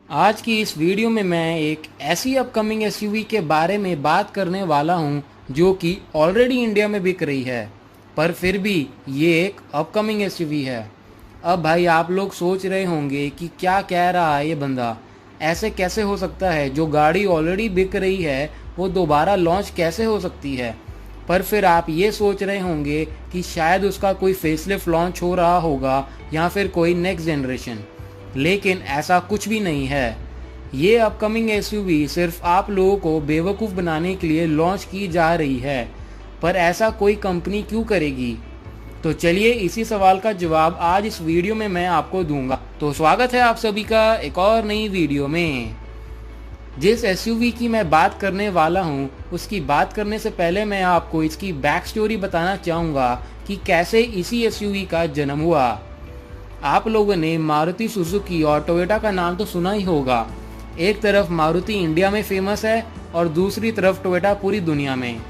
आज की इस वीडियो में मैं एक ऐसी अपकमिंग एसयूवी के बारे में बात करने वाला हूं जो कि ऑलरेडी इंडिया में बिक रही है, पर फिर भी ये एक अपकमिंग एसयूवी है। अब भाई आप लोग सोच रहे होंगे कि क्या कह रहा है ये बंदा, ऐसे कैसे हो सकता है, जो गाड़ी ऑलरेडी बिक रही है वो दोबारा लॉन्च कैसे हो सकती है। पर फिर आप ये सोच रहे होंगे कि शायद उसका कोई फेसलिफ्ट लॉन्च हो रहा होगा या फिर कोई नेक्स्ट जनरेशन, लेकिन ऐसा कुछ भी नहीं है। ये अपकमिंग एसयूवी सिर्फ आप लोगों को बेवकूफ़ बनाने के लिए लॉन्च की जा रही है, पर ऐसा कोई कंपनी क्यों करेगी? तो चलिए इसी सवाल का जवाब आज इस वीडियो में मैं आपको दूंगा। तो स्वागत है आप सभी का एक और नई वीडियो में। जिस एसयूवी की मैं बात करने वाला हूँ उसकी बात करने से पहले मैं आपको इसकी बैक स्टोरी बताना चाहूँगा कि कैसे इसी एसयूवी का जन्म हुआ। आप लोगों ने मारुति सुजुकी और टोयोटा का नाम तो सुना ही होगा। एक तरफ मारुति इंडिया में फेमस है और दूसरी तरफ टोयोटा पूरी दुनिया में।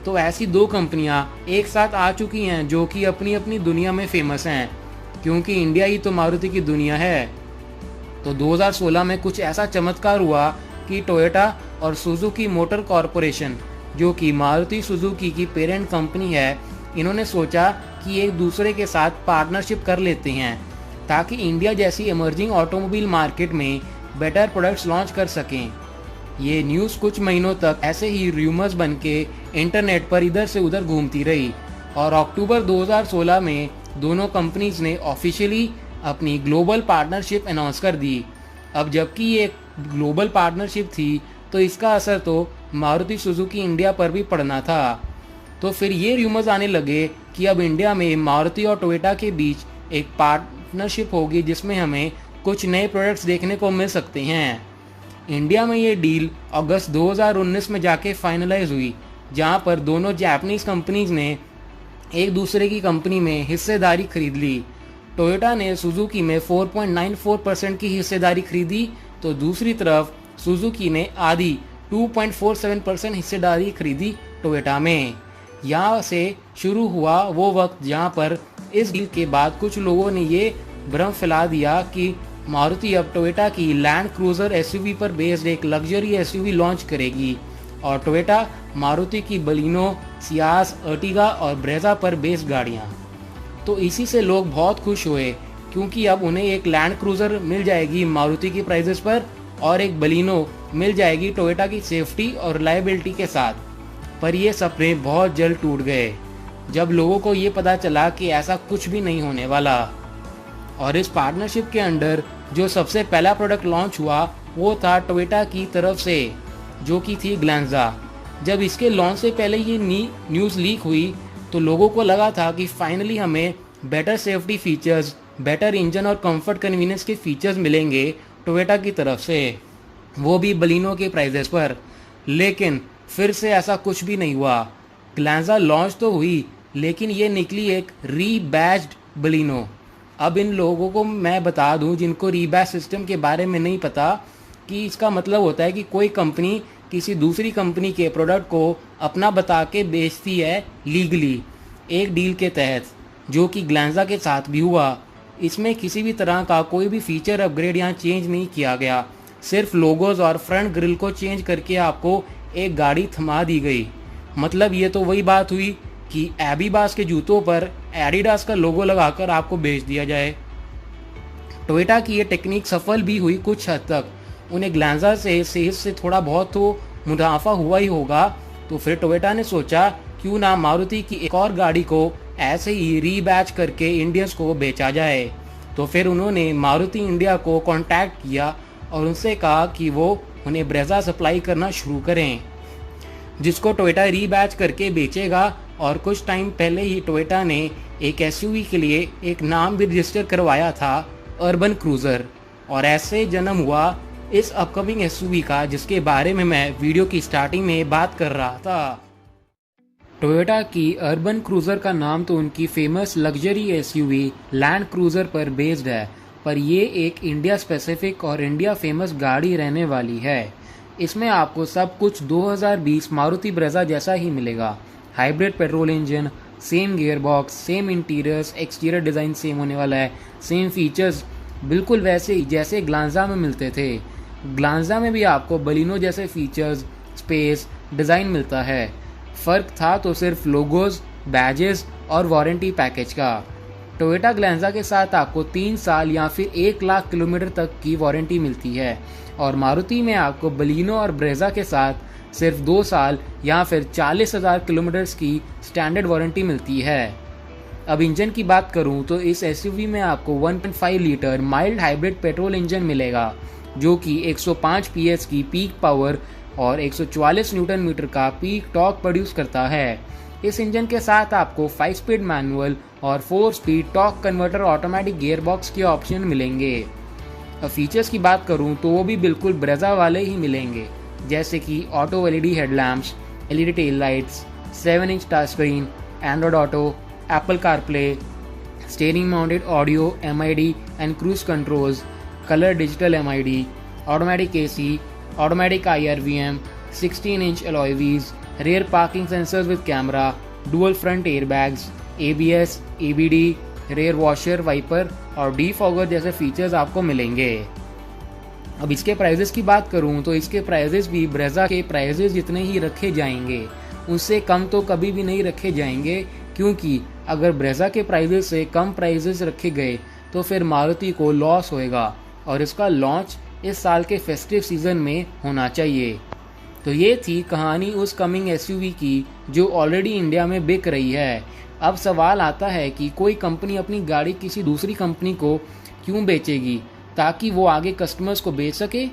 तो ऐसी दो कंपनियां एक साथ आ चुकी हैं जो कि अपनी अपनी दुनिया में फेमस हैं, क्योंकि इंडिया ही तो मारुति की दुनिया है। तो 2016 में कुछ ऐसा चमत्कार हुआ कि टोयोटा और सुजुकी मोटर कॉरपोरेशन, जो कि मारुति सुजुकी की पेरेंट कंपनी है, इन्होंने सोचा कि एक दूसरे के साथ पार्टनरशिप कर लेते हैं ताकि इंडिया जैसी इमर्जिंग ऑटोमोबाइल मार्केट में बेटर प्रोडक्ट्स लॉन्च कर सकें। ये न्यूज़ कुछ महीनों तक ऐसे ही रूमर्स बन के इंटरनेट पर इधर से उधर घूमती रही और अक्टूबर 2016 में दोनों कंपनीज ने ऑफिशियली अपनी ग्लोबल पार्टनरशिप अनाउंस कर दी। अब जबकि ये ग्लोबल पार्टनरशिप थी तो इसका असर तो मारुति सुजुकी इंडिया पर भी पड़ना था। तो फिर ये रूमर्स आने लगे कि अब इंडिया में मारुति और टोयोटा के बीच एक पार्टनरशिप होगी जिसमें हमें कुछ नए प्रोडक्ट्स देखने को मिल सकते हैं। इंडिया में ये डील अगस्त 2019 में जाके फाइनलाइज हुई, जहां पर दोनों जापानीज कंपनीज ने एक दूसरे की कंपनी में हिस्सेदारी खरीद ली। टोयोटा ने सुजुकी में 4.94% की हिस्सेदारी खरीदी, तो दूसरी तरफ सुजुकी ने आधी 2.47% हिस्सेदारी खरीदी टोयोटा में। यहाँ से शुरू हुआ वो वक्त जहाँ पर इस डील के बाद कुछ लोगों ने ये भ्रम फैला दिया कि मारुति अब टोयोटा की लैंड क्रूजर एसयूवी पर बेस्ड एक लग्जरी एसयूवी लॉन्च करेगी और टोयोटा मारुति की बलिनो, सियास, अर्टिगा और ब्रेजा पर बेस्ड गाड़ियाँ। तो इसी से लोग बहुत खुश हुए, क्योंकि अब उन्हें एक लैंड क्रूजर मिल जाएगी मारुति की प्राइजेस पर और एक बलिनो मिल जाएगी टोयोटा की सेफ्टी और रिलायबिलिटी के साथ। पर ये सपने बहुत जल्द टूट गए जब लोगों को ये पता चला कि ऐसा कुछ भी नहीं होने वाला। और इस पार्टनरशिप के अंडर जो सबसे पहला प्रोडक्ट लॉन्च हुआ वो था टोयोटा की तरफ से, जो कि थी ग्लैंजा। जब इसके लॉन्च से पहले ये न्यूज़ लीक हुई तो लोगों को लगा था कि फाइनली हमें better safety features, better engine और कंफर्ट कन्वीनियंस के फीचर्स मिलेंगे टोयोटा की तरफ से, वो भी बलिनो के प्राइजेस पर। लेकिन फिर से ऐसा कुछ भी नहीं हुआ। ग्लैंजा लॉन्च तो हुई लेकिन ये निकली एक रीबैज्ड बलिनो। अब इन लोगों को मैं बता दूं जिनको रीबैज सिस्टम के बारे में नहीं पता, कि इसका मतलब होता है कि कोई कंपनी किसी दूसरी कंपनी के प्रोडक्ट को अपना बता के बेचती है लीगली एक डील के तहत, जो कि ग्लैंजा के साथ भी हुआ। इसमें किसी भी तरह का कोई भी फीचर अपग्रेड यहाँ चेंज नहीं किया गया, सिर्फ लोगोज और फ्रंट ग्रिल को चेंज करके आपको एक गाड़ी थमा दी गई। मतलब ये तो वही बात हुई कि एबीबास के जूतों पर एडिडास का लोगो लगाकर आपको बेच दिया जाए। टोयोटा की ये टेक्निक सफल भी हुई कुछ हद तक। उन्हें ग्लैंजा से सेल्स से थोड़ा बहुत तो मुनाफा हुआ ही होगा, तो फिर टोयोटा ने सोचा क्यों ना मारुति की एक और गाड़ी को ऐसे ही रीबैच करके इंडियंस को बेचा जाए। तो फिर उन्होंने मारुति इंडिया को कांटेक्ट किया और उनसे कहा कि वो उन्हें ब्रेजा सप्लाई करना शुरू करें, जिसको टोयोटा रीबैच करके बेचेगा। और कुछ टाइम पहले ही टोयोटा ने एक एसयूवी के लिए एक नाम भी रजिस्टर करवाया था, अर्बन क्रूजर। और ऐसे जन्म हुआ इस अपकमिंग एसयूवी का, जिसके बारे में मैं वीडियो की स्टार्टिंग में बात कर रहा था। टोयोटा की अर्बन क्रूजर का नाम तो उनकी famous luxury SUV land cruiser पर बेस्ड है, पर ये एक इंडिया स्पेसिफिक और इंडिया फेमस गाड़ी रहने वाली है। इसमें आपको सब कुछ 2020 मारुति ब्रेजा जैसा ही मिलेगा। Hybrid petrol engine, same gear box, same interiors, exterior design same होने वाला है, सेम फीचर्स बिल्कुल वैसे ही जैसे ग्लांजा में मिलते थे। ग्लांजा में भी आपको बलिनो जैसे फीचर्स, स्पेस, डिज़ाइन मिलता है। फ़र्क था तो सिर्फ लोगोज, बैजेस और वारंटी पैकेज का। टोयोटा ग्लांजा के साथ आपको 3 साल या फिर 1 लाख किलोमीटर तक की वारंटी मिलती है और मारुति में आपको बलिनो और ब्रेजा के साथ सिर्फ 2 साल या फिर 40,000 किलोमीटर्स की स्टैंडर्ड वारंटी मिलती है। अब इंजन की बात करूं तो इस एसयूवी में आपको 1.5 litre mild hybrid petrol engine मिलेगा जो कि 105 पीएस की पीक पावर और 144 न्यूटन मीटर का पीक टॉर्क प्रोड्यूस करता है। इस इंजन के साथ आपको 5 स्पीड मैनुअल और 4 speed torque converter automatic gearbox के ऑप्शन मिलेंगे। अब फीचर्स की बात करूं तो वो भी बिल्कुल ब्रेजा वाले ही मिलेंगे, जैसे कि auto LED headlamps, LED tail lights, 7 inch touch screen, Android auto, Apple CarPlay, steering mounted audio MID and cruise controls, colour digital MID, automatic AC, automatic IRVM, 16 inch alloy wheels, rear parking sensors with camera, dual front airbags, ABS, ABD, rear washer, wiper और defogger जैसे features आपको मिलेंगे। अब इसके prices की बात करूं तो इसके प्राइजेस भी ब्रेजा के प्राइजेस जितने ही रखे जाएंगे, उससे कम तो कभी भी नहीं रखे जाएंगे, क्योंकि अगर ब्रेजा के प्राइजेस से कम प्राइजेस रखे गए तो फिर मारुति को लॉस होएगा और इसका लॉन्च इस साल के फेस्टिव सीजन में होना चाहिए। तो ये थी कहानी उस कमिंग एसयूवी की जो ऑलरेडी इंडिया में बिक रही है। अब सवाल आता है कि कोई कंपनी अपनी गाड़ी किसी दूसरी कंपनी को क्यों बेचेगी ताकि वो आगे कस्टमर्स को बेच सके।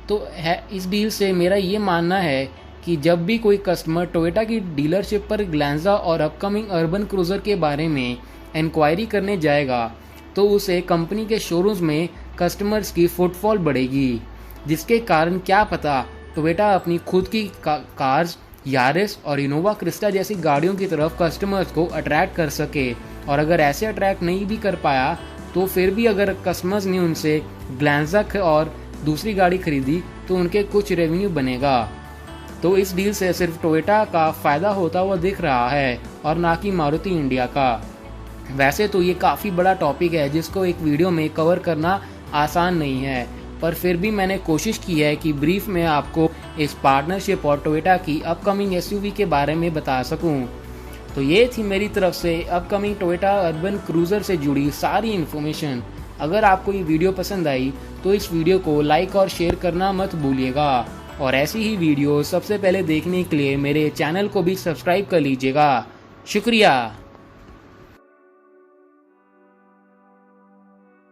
तो है इस डील से मेरा ये मानना है कि जब भी कोई कस्टमर टोयोटा की डीलरशिप पर ग्लांजा और अपकमिंग अर्बन क्रूज़र के बारे में इंक्वायरी करने जाएगा तो उसे कंपनी के शोरूम्स में कस्टमर्स की फुटफॉल बढ़ेगी, जिसके कारण क्या पता टोयोटा अपनी खुद की कार्स यारिस और इनोवा क्रिस्टा जैसी गाड़ियों की तरफ कस्टमर्स को अट्रैक्ट कर सके। और अगर ऐसे अट्रैक्ट नहीं भी कर पाया तो फिर भी अगर कस्टमर्स ने उनसे ग्लांजा और दूसरी गाड़ी खरीदी तो उनके कुछ रेवेन्यू बनेगा। तो इस डील से सिर्फ टोयोटा का फ़ायदा होता हुआ दिख रहा है और ना कि मारुति इंडिया का। वैसे तो ये काफ़ी बड़ा टॉपिक है जिसको एक वीडियो में कवर करना आसान नहीं है, पर फिर भी मैंने कोशिश की है कि ब्रीफ में आपको इस पार्टनरशिप और टोयोटा की अपकमिंग एसयूवी के बारे में बता सकूं। तो ये थी मेरी तरफ से अपकमिंग टोयोटा अर्बन क्रूज़र से जुड़ी सारी इन्फॉर्मेशन। अगर आपको ये वीडियो पसंद आई तो इस वीडियो को लाइक और शेयर करना मत भूलिएगा और ऐसी ही वीडियो सबसे पहले देखने के लिए मेरे चैनल को भी सब्सक्राइब कर लीजिएगा। शुक्रिया।